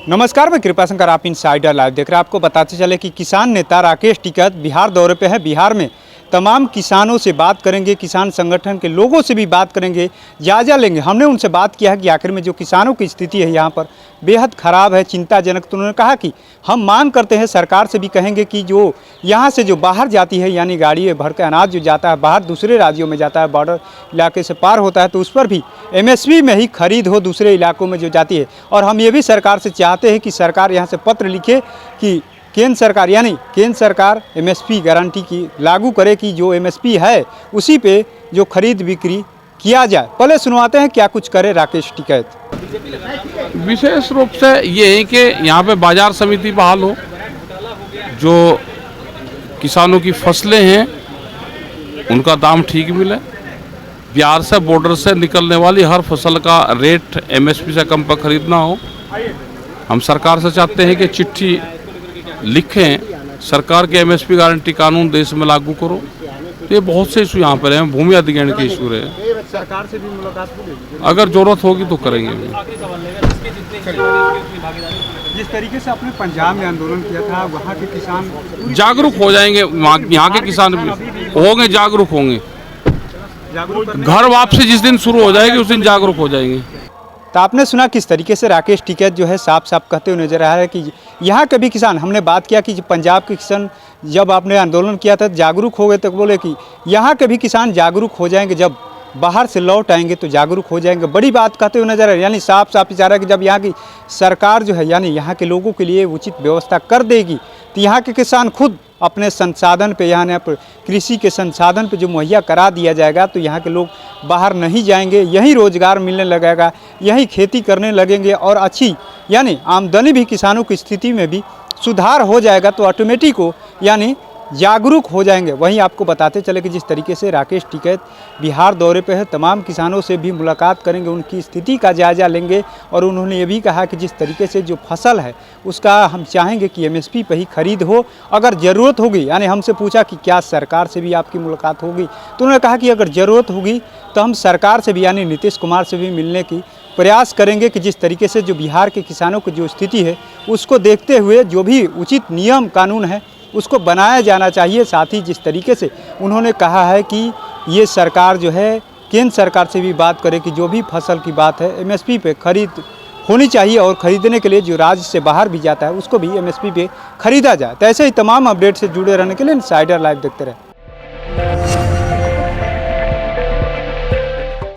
नमस्कार, मैं कृपाशंकर, आप इनसाइडर लाइव देख रहे हैं। आपको बताते चले कि किसान नेता राकेश टिकैत बिहार दौरे पे है। बिहार में तमाम किसानों से बात करेंगे, किसान संगठन के लोगों से भी बात करेंगे, जायजा लेंगे। हमने उनसे बात किया है कि आखिर में जो किसानों की स्थिति है यहाँ पर बेहद ख़राब है, चिंताजनक। तो उन्होंने कहा कि हम मांग करते हैं, सरकार से भी कहेंगे कि जो यहाँ से जो बाहर जाती है, यानी गाड़ी भर के अनाज जो जाता है बाहर दूसरे राज्यों में जाता है, बॉर्डर इलाके से पार होता है, तो उस पर भी MSP में ही खरीद हो दूसरे इलाकों में जो जाती है। और हम ये भी सरकार से चाहते हैं कि सरकार यहाँ से पत्र लिखे कि केंद्र सरकार यानी केंद्र सरकार MSP गारंटी की लागू करे कि जो MSP है उसी पे जो खरीद बिक्री किया जाए। पहले सुनवाते हैं क्या कुछ करे राकेश टिकैत। विशेष रूप से ये है कि यहाँ पे बाजार समिति बहाल हो, जो किसानों की फसलें हैं उनका दाम ठीक मिले, बिहार से बॉर्डर से निकलने वाली हर फसल का रेट MSP से कम पर खरीदना हो। हम सरकार से चाहते हैं कि चिट्ठी लिखें, सरकार के MSP गारंटी कानून देश में लागू करो। तो ये बहुत से इशू यहाँ पर हैं, भूमि अधिग्रहण के इशू रहे। सरकार से भी मुलाकात होगी, अगर जरूरत होगी तो करेंगे। जिस तरीके से आपने पंजाब में आंदोलन किया था, वहाँ के किसान जागरूक हो जाएंगे, यहाँ के किसान भी होंगे, जागरूक होंगे। घर वापसी जिस दिन शुरू हो जाएगी उस दिन जागरूक हो जाएंगे। तो आपने सुना किस तरीके से राकेश टिकैत जो है साफ साफ कहते हुए नजर आ रहा है कि यहाँ के भी किसान, हमने बात किया कि पंजाब के किसान जब आपने आंदोलन किया था जागरूक हो गए, तो बोले कि यहाँ के भी किसान जागरूक हो जाएंगे, जब बाहर से लौट आएंगे तो जागरूक हो जाएंगे। बड़ी बात कहते हुए नजर आ रहा है, यानी साफ साफ इशारा है कि जब यहाँ की सरकार जो है यानी यहाँ के लोगों के लिए उचित व्यवस्था कर देगी तो यहाँ के किसान खुद अपने संसाधन पे, यहाँ पर कृषि के संसाधन पे जो मुहैया करा दिया जाएगा तो यहाँ के लोग बाहर नहीं जाएंगे, यहीं रोजगार मिलने लगेगा, यहीं खेती करने लगेंगे और अच्छी यानी आमदनी भी, किसानों की स्थिति में भी सुधार हो जाएगा। तो ऑटोमेटिक हो यानी जागरूक हो जाएंगे। वहीं आपको बताते चले कि जिस तरीके से राकेश टिकैत बिहार दौरे पे है, तमाम किसानों से भी मुलाकात करेंगे, उनकी स्थिति का जायजा लेंगे। और उन्होंने ये भी कहा कि जिस तरीके से जो फसल है उसका हम चाहेंगे कि MSP पे ही खरीद हो। अगर ज़रूरत होगी, यानी हमसे पूछा कि क्या सरकार से भी आपकी मुलाकात होगी, तो उन्होंने कहा कि अगर ज़रूरत होगी तो हम सरकार से भी यानी नीतीश कुमार से भी मिलने की प्रयास करेंगे कि जिस तरीके से जो बिहार के किसानों की जो स्थिति है उसको देखते हुए जो भी उचित नियम कानून है उसको बनाया जाना चाहिए। साथ ही जिस तरीके से उन्होंने कहा है कि ये सरकार जो है केंद्र सरकार से भी बात करे कि जो भी फसल की बात है MSP पे खरीद होनी चाहिए और ख़रीदने के लिए जो राज्य से बाहर भी जाता है उसको भी MSP पे खरीदा जाए। तो ऐसे ही तमाम अपडेट से जुड़े रहने के लिए इनसाइडर लाइव देखते रहें।